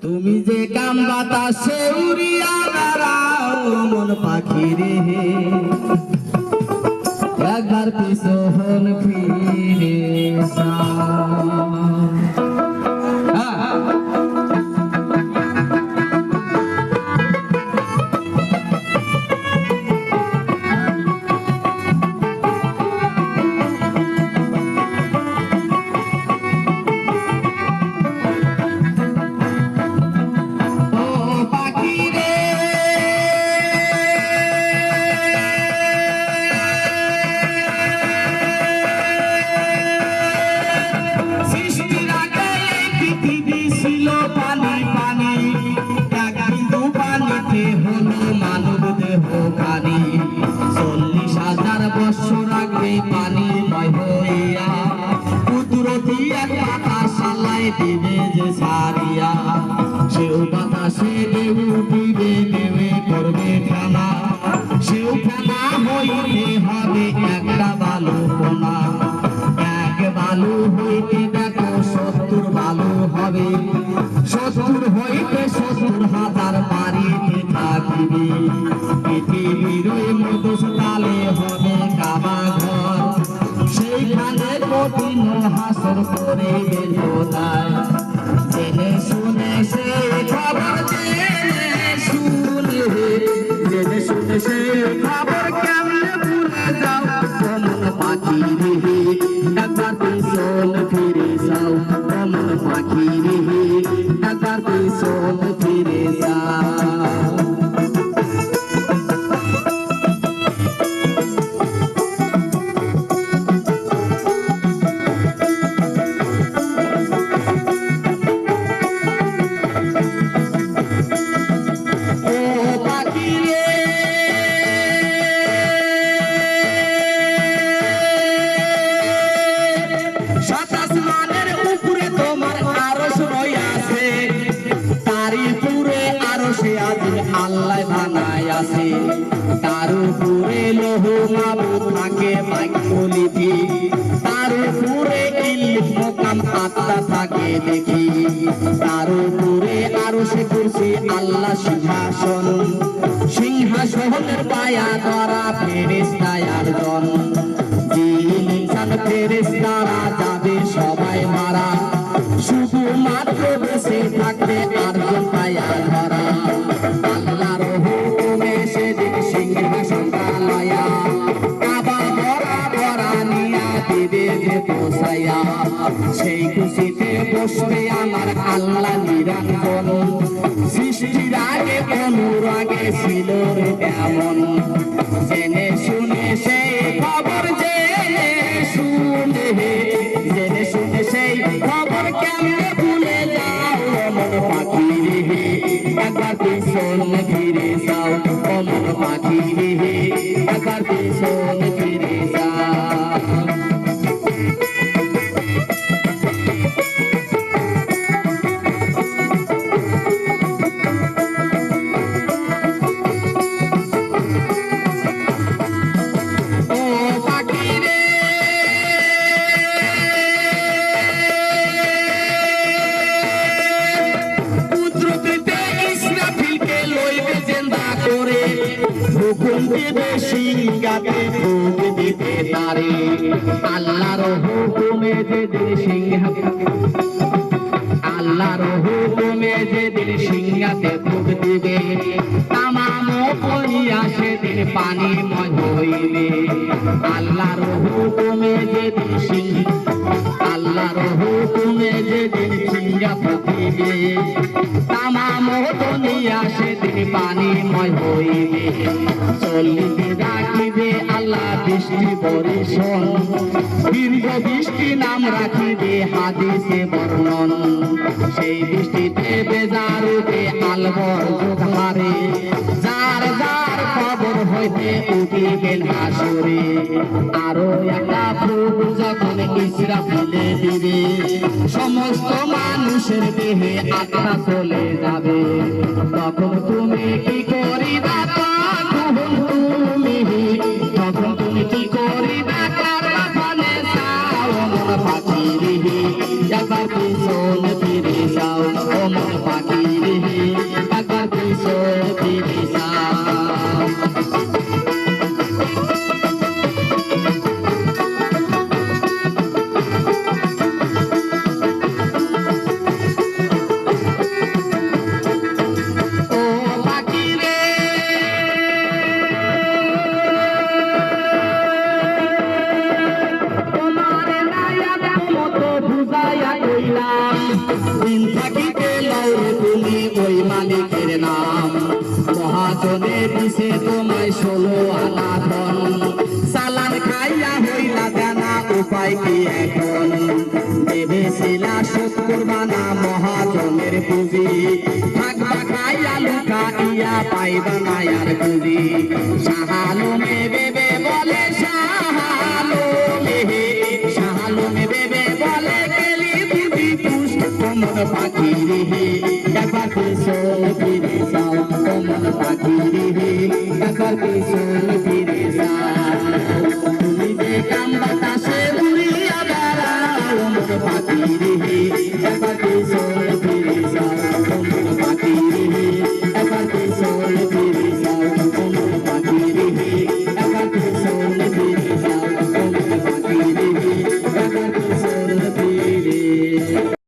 তুমি যে কাম বাতাসে উড়িয়া বেড়াও মন পাখি রে, একবার পিছন ফিরে দিবে যে সারিয়া, সেও বাতাসে ঢেউ উঠিবে, ঢেউয়ে করবে খেলা, সেও খেলা হইতে হবে একটা বালু কোনা, এক বালু হইতে দেখো 70 বালু হবে, 70 হইতে 70,000 বাড়িতে থাকিবে, পৃথিবীর ওই মধুস্থলে হবে কাবা ঘর, সেইখানে কঠিন হাসর করে বেদনায়, জেনে শুনে সে খবর, জেনে শুনে সে খবর কেমনে ভুলে যাও মন পাখি রে, একবার পিছন ফিরে যাও মন পাখি রে, একবার পিছন ফিরে যাও। আল্লাহ বানায় আছে, তার উপরে লৌহ মাহফুজ থাকে বাক্যলিপি, তার উপরে ইলম মোকাম আত্মা থাকে দেখি, তার উপরে আরশে কুরসি আল্লাহ সিংহাসন, সিংহাসনের পায়া ধরা ফেরেশতার জন, জিন ইনসান ফেরেশতারা যাবে সবাই মারা, শুধুমাত্র বেঁচে থাকবে আরজন পায়া ধরা, আল্লাহর হুকুমে সেদিন সিংহাসন লয়া, কাবা ভরা ভরা নিয়া দিবে যে পোষাইয়া, সেই খুশিতে বসবে আমার আল্লাহ নিরঞ্জন, সৃষ্টির আগে অনুরাগে ছিল রে তেমন, জেনে শুনে সেই খবর, জেনে শুনে সেই খবর কেমনে ভুলে যাও মন পাখি রে, একবার পিছন ফিরে যাও মন পাখি রে, একবার পিছন ফিরে যাও। হুকুম দিবে সিংহাতে ভোগ দিতে তারে, আল্লাহর হুকুমে যেদিন আল্লাহর হুকুমে যেদিন সিংহাতে ভোগ দিবে, তামাম করিয়া সেদিন পানিময় হইবে, আল্লাহর হুকুমে যেদিন আল্লাহর হুকুমে যেদিন সিংহা ফুটিবে, তামাম দুনিয়া সেদিন পানিময় হইবে, চলিতে রাখিবে আল্লাহ বৃষ্টি বর্ষণ, দীর্ঘ বৃষ্টি নাম রাখিবে হাদিসে বর্ণন, সেই বৃষ্টিতে বেজারুতে আলবর যোগহারে, যার যার খবর হইতে উঠিবেন হাসরে, আরো একটা ফুল যখন ইসরাফিলে দিবে, সমস্ত মানুষের দেহে আত্মা চলে যাবে, তখন তুমি কি করিবা, তখন তুমি কি করিবা, কারবা বলে যাও মন পাখি রে, একবার পিছন ফিরে যাও মন পাখি। ওই মালিকের নাম। মহাজনে দিছে তোমায় 16 আনা ধন, সালান খাইয়া হইলা দেনা উপায় কি এখন? ভেবেছিলা শোধ করবা না মহাজনের পুঁজি, থাকবা খাইয়া লুকা ইয়া পাইবা না আর পুঁজি। শাহালুমে বেবে বলে শাহালুমে, শাহালুমে বেবে বলে গেলি বুঝি পুষ। কোমল পাখি রে একবার পিছন ফিরে যাও, কোমল পাখি রে একবার পিছন